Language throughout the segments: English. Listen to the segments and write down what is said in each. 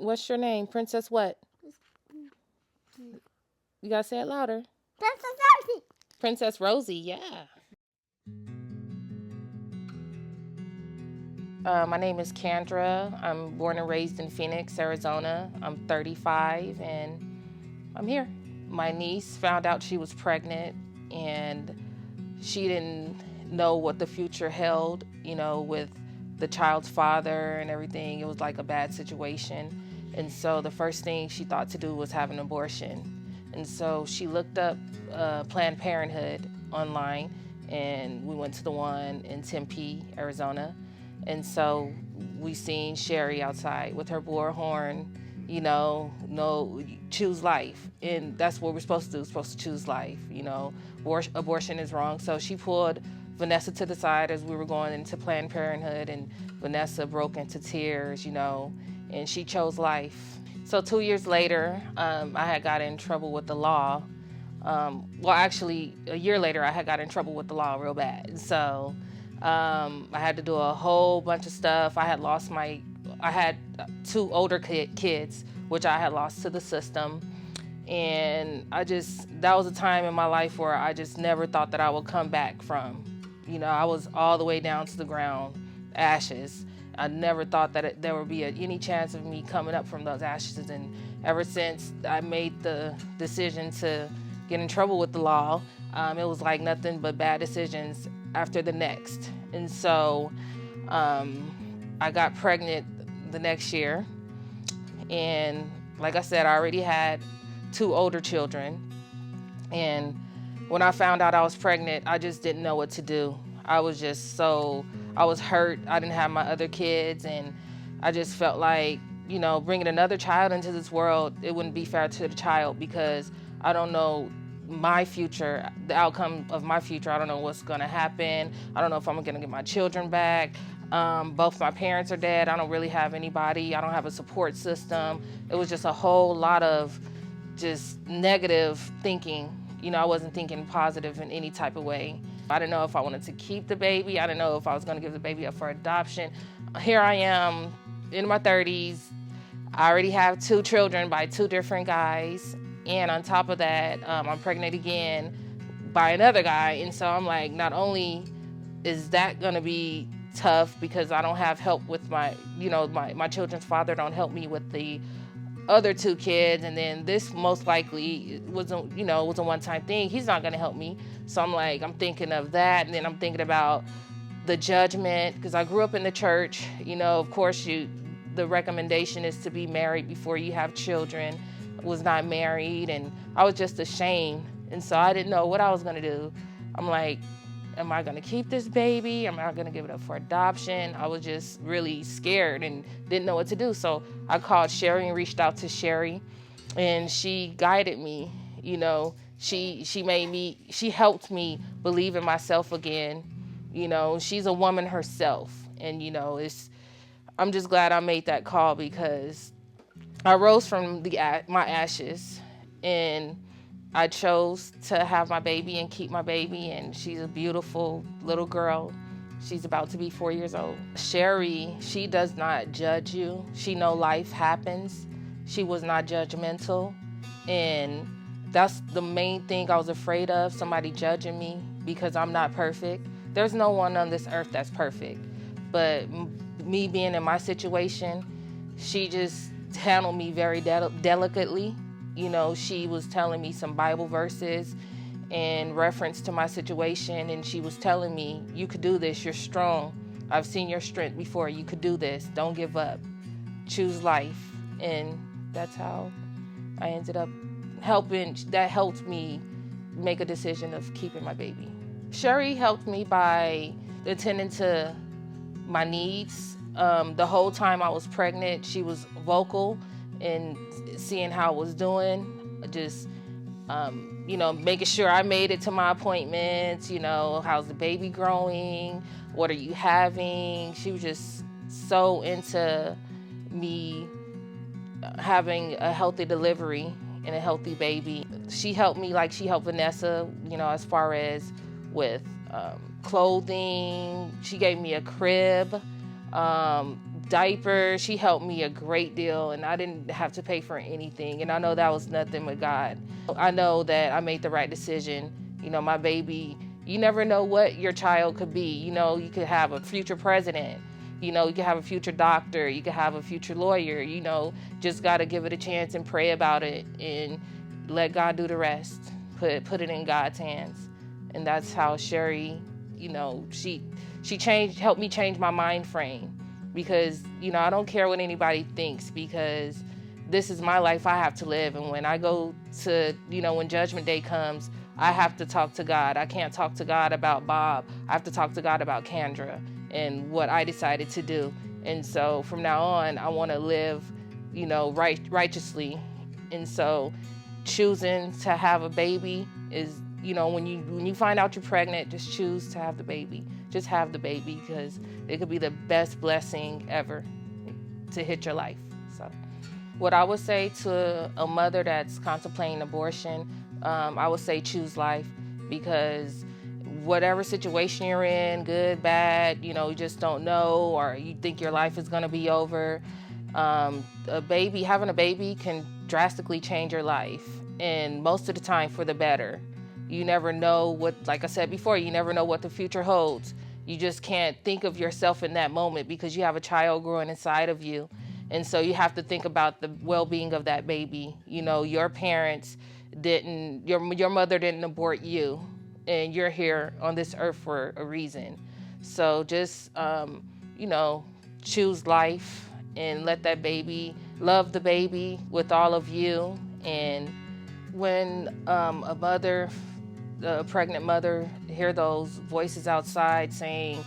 What's your name? Princess what? You gotta say it louder. Princess Rosie. Princess Rosie, yeah. My name is Kendra. I'm born and raised in Phoenix, Arizona. I'm 35 and I'm here. My niece found out she was pregnant and she didn't know what the future held, with the child's father and everything. It was like a bad situation. And so the first thing she thought to do was have an abortion. And so she looked up Planned Parenthood online, and we went to the one in Tempe, Arizona. And so we seen Sherry outside with her bullhorn, no, choose life. And that's what we're supposed to do, we're supposed to choose life, abortion is wrong. So she pulled Vanessa to the side as we were going into Planned Parenthood, and Vanessa broke into tears, and she chose life. So 2 years later, I had got in trouble with the law. Actually, a year later, I had got in trouble with the law real bad. So I had to do a whole bunch of stuff. I had 2 older kids, which I had lost to the system. And that was a time in my life where I just never thought that I would come back from. I was all the way down to the ground, ashes. I never thought that there would be any chance of me coming up from those ashes. And ever since I made the decision to get in trouble with the law, it was like nothing but bad decisions after the next. And so I got pregnant the next year. And like I said, I already had 2 older children. And when I found out I was pregnant, I just didn't know what to do. I was hurt. I didn't have my other kids, and I just felt like, bringing another child into this world, it wouldn't be fair to the child because I don't know my future, the outcome of my future. I don't know what's gonna happen. I don't know if I'm gonna get my children back. Both my parents are dead. I don't really have anybody. I don't have a support system. It was just a whole lot of just negative thinking. I wasn't thinking positive in any type of way. I didn't know if I wanted to keep the baby. I didn't know if I was going to give the baby up for adoption. Here I am in my 30s. I already have 2 children by 2 different guys. And on top of that, I'm pregnant again by another guy. And so I'm like, not only is that going to be tough because I don't have help with my children's father don't help me with the other 2 kids, and then this most likely was a one-time thing. He's not going to help me. So I'm thinking of that, and then I'm thinking about the judgment because I grew up in the church. Of course, the recommendation is to be married before you have children. I was not married, and I was just ashamed, and so I didn't know what I was going to do. I'm like, am I going to keep this baby? Am I going to give it up for adoption? I was just really scared and didn't know what to do. So I called Sherry and reached out to Sherry, and she guided me. She helped me believe in myself again. She's a woman herself, and I'm just glad I made that call because I rose from my ashes, and I chose to have my baby and keep my baby, and she's a beautiful little girl. She's about to be 4 years old. Sherry, she does not judge you. She knows life happens. She was not judgmental, and that's the main thing I was afraid of, somebody judging me because I'm not perfect. There's no one on this earth that's perfect, but me being in my situation, she just handled me very delicately. She was telling me some Bible verses in reference to my situation, and she was telling me, you could do this, you're strong. I've seen your strength before, you could do this, don't give up, choose life. And that's how I ended up that helped me make a decision of keeping my baby. Sherry helped me by attending to my needs. The whole time I was pregnant, she was vocal and seeing how I was doing, just, making sure I made it to my appointments, how's the baby growing, what are you having? She was just so into me having a healthy delivery and a healthy baby. She helped me like she helped Vanessa, as far as with clothing. She gave me a crib. diapers. She helped me a great deal, and I didn't have to pay for anything. And I know that was nothing but God. I know that I made the right decision. My baby, you never know what your child could be. You could have a future president. You could have a future doctor. You could have a future lawyer. Just got to give it a chance and pray about it and let God do the rest. Put it in God's hands. And that's how Sherry, she helped me change my mind frame, because, I don't care what anybody thinks, because this is my life I have to live. And when I go to, when Judgment Day comes, I have to talk to God. I can't talk to God about Bob. I have to talk to God about Kendra and what I decided to do. And so from now on, I want to live, righteously. And so choosing to have a baby is, when you find out you're pregnant, just choose to have the baby. Just have the baby, because it could be the best blessing ever to hit your life. So what I would say to a mother that's contemplating abortion, I would say choose life, because whatever situation you're in, good, bad, you just don't know, or you think your life is going to be over. Having a baby can drastically change your life, and most of the time for the better. You never know like I said before, you never know what the future holds. You just can't think of yourself in that moment, because you have a child growing inside of you. And so you have to think about the well-being of that baby. Your parents your mother didn't abort you, and you're here on this earth for a reason. So just, choose life and let that baby, love the baby with all of you. And when a pregnant mother, hear those voices outside saying,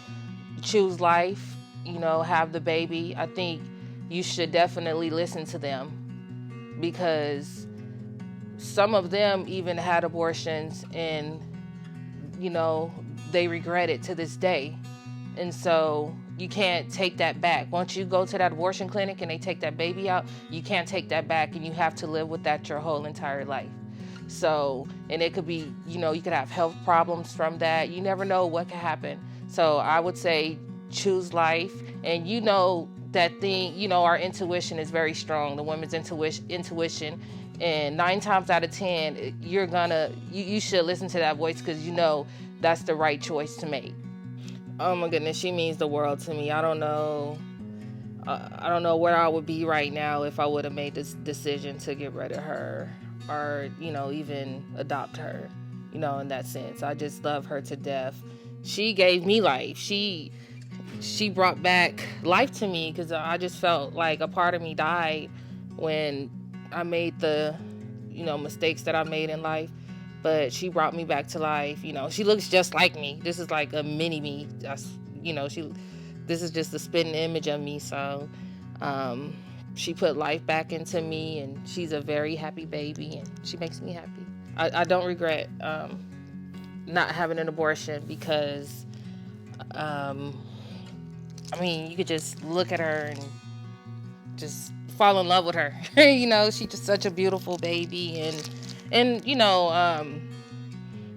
choose life, have the baby, I think you should definitely listen to them, because some of them even had abortions, and, they regret it to this day. And so you can't take that back. Once you go to that abortion clinic and they take that baby out, you can't take that back, and you have to live with that your whole entire life. So, and it could be, you could have health problems from that. You never know what could happen. So I would say choose life. And that thing, our intuition is very strong, the women's intuition. And 9 times out of 10, you should listen to that voice, because that's the right choice to make. Oh my goodness, she means the world to me. I don't know where I would be right now if I would have made this decision to get rid of her, or, even adopt her, in that sense. I just love her to death. She gave me life. She brought back life to me, because I just felt like a part of me died when I made the, mistakes that I made in life. But she brought me back to life. She looks just like me. This is like a mini me. This is just a spitting image of me. So, she put life back into me, and she's a very happy baby, and she makes me happy. I don't regret not having an abortion, because you could just look at her and just fall in love with her. She's just such a beautiful baby, and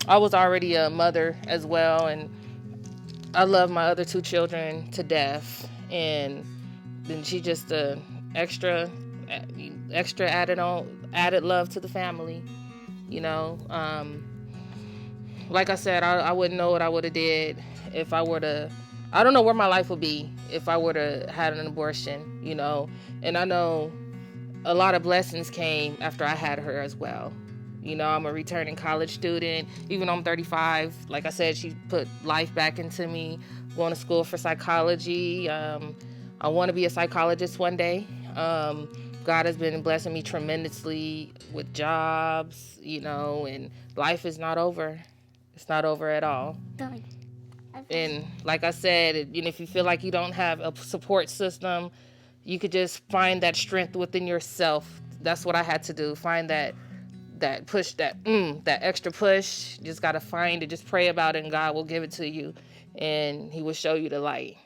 I was already a mother as well, and I love my other 2 children to death, and then she just extra added love to the family. Like I said, I wouldn't know what I would have did if I were to. I don't know where my life would be if I were to had an abortion. And I know a lot of blessings came after I had her as well. I'm a returning college student. Even though I'm 35, like I said, she put life back into me. Going to school for psychology. I want to be a psychologist one day. God has been blessing me tremendously with jobs, and life is not over. It's not over at all. And like I said, if you feel like you don't have a support system, you could just find that strength within yourself. That's what I had to do. Find that push, that extra push. You just got to find it. Just pray about it, and God will give it to you, and He will show you the light.